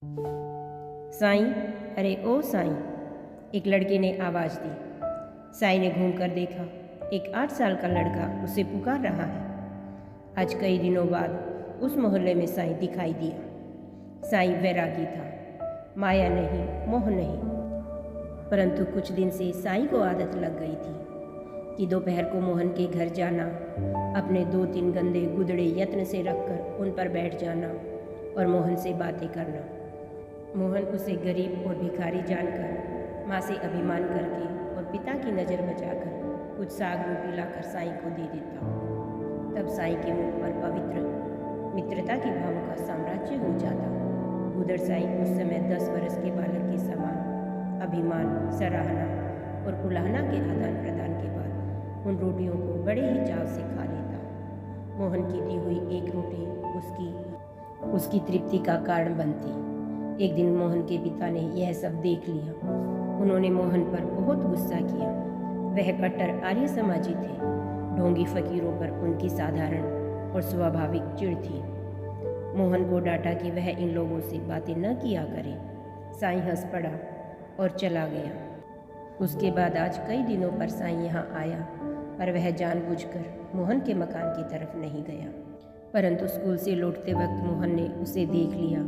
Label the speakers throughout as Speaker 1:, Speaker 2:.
Speaker 1: साईं, अरे ओ साईं, एक लड़के ने आवाज़ दी। साईं ने घूमकर देखा, एक 8 साल का लड़का उसे पुकार रहा है। आज कई दिनों बाद उस मोहल्ले में साईं दिखाई दिया। साईं वैरागी था, माया नहीं, मोह नहीं। परंतु कुछ दिन से साईं को आदत लग गई थी कि दोपहर को मोहन के घर जाना, अपने 2-3 गंदे गुदड़े यत्न से रखकर उन पर बैठ जाना और मोहन से बातें करना। मोहन उसे गरीब और भिखारी जानकर माँ से अभिमान करके और पिता की नज़र बचाकर कुछ साग रोटी लाकर साईं को दे देता। तब साईं के मुख पर पवित्र मित्रता की भावों का साम्राज्य हो जाता। गुदड़ साईं उस समय 10 वर्ष के बालक के समान अभिमान, सराहना और उलाहना के आदान प्रदान के बाद उन रोटियों को बड़े ही चाव से खा लेता। मोहन की दी हुई एक रोटी उसकी तृप्ति का कारण बनती। एक दिन मोहन के पिता ने यह सब देख लिया। उन्होंने मोहन पर बहुत गुस्सा किया। वह कट्टर आर्य समाजी थे। ढोंगी फकीरों पर उनकी साधारण और स्वाभाविक चिढ़ थी। मोहन को डांटा कि वह इन लोगों से बातें न किया करे। साईं हंस पड़ा और चला गया। उसके बाद आज कई दिनों पर साईं यहाँ आया, पर वह जानबूझकर मोहन के मकान की तरफ नहीं गया। परंतु स्कूल से लौटते वक्त मोहन ने उसे देख लिया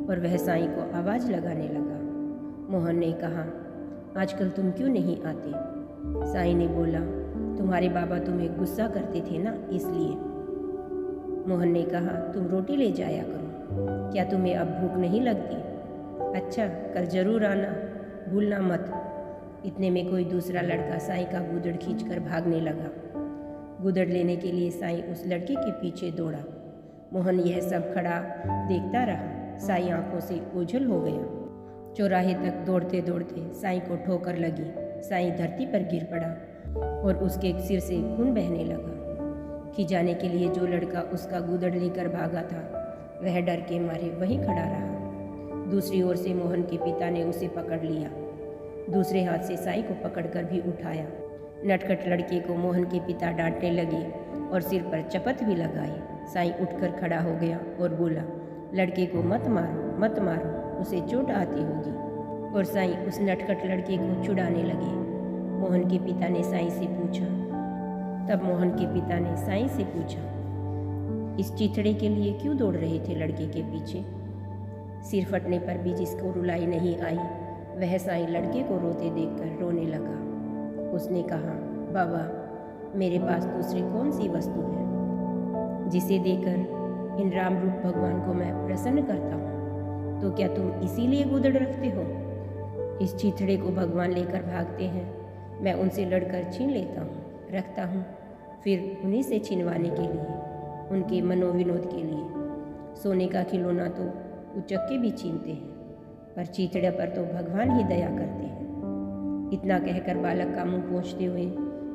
Speaker 1: और वह साईं को आवाज़ लगाने लगा। मोहन ने कहा, आजकल तुम क्यों नहीं आते? साईं ने बोला, तुम्हारे बाबा तुम्हें गुस्सा करते थे ना, इसलिए। मोहन ने कहा, तुम रोटी ले जाया करो, क्या तुम्हें अब भूख नहीं लगती? अच्छा, कल जरूर आना, भूलना मत। इतने में कोई दूसरा लड़का साईं का गुदड़ खींचकर भागने लगा। गुदड़ लेने के लिए साईं उस लड़के के पीछे दौड़ा। मोहन यह सब खड़ा देखता रहा। साईं आंखों से ओझल हो गया। चौराहे तक दौड़ते दौड़ते साईं को ठोकर लगी। साईं धरती पर गिर पड़ा और उसके सिर से खून बहने लगा। खिंचाने के लिए जो लड़का उसका गुदड़ लेकर भागा था, वह डर के मारे वहीं खड़ा रहा। दूसरी ओर से मोहन के पिता ने उसे पकड़ लिया। दूसरे हाथ से साईं को पकड़कर भी उठाया। नटखट लड़के को मोहन के पिता डांटने लगे और सिर पर चपत भी लगाई। साईं उठकर खड़ा हो गया और बोला, लड़के को मत मारो, मत मारो, उसे चोट आती होगी। और साईं उस नटखट लड़के को छुड़ाने लगे। मोहन के पिता ने साईं से पूछा तब मोहन के पिता ने साईं से पूछा, इस चिथड़े के लिए क्यों दौड़ रहे थे लड़के के पीछे? सिर फटने पर भी जिसको रुलाई नहीं आई, वह साईं लड़के को रोते देखकर रोने लगा। उसने कहा, बाबा, मेरे पास दूसरी कौन सी वस्तु है जिसे देकर इन राम रूप भगवान को मैं प्रसन्न करता हूँ? तो क्या तुम इसीलिए गुदड़ रखते हो? इस चिथड़े को भगवान लेकर भागते हैं, मैं उनसे लड़कर छीन लेता हूँ, रखता हूँ, फिर उन्हीं से छिनवाने के लिए, उनके मनोविनोद के लिए। सोने का खिलौना तो उचक्के भी छीनते हैं, पर चिथड़े पर तो भगवान ही दया करते हैं। इतना कहकर बालक का मुंह पोंछते हुए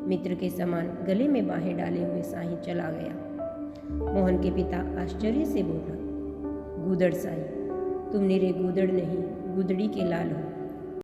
Speaker 1: मित्र के समान गले में बाहें डाले हुए साईं चला गया। मोहन के पिता आश्चर्य से बोला, गुदड़ साईं, तुम निरे गुदड़ नहीं, गुदड़ी के लाल हो।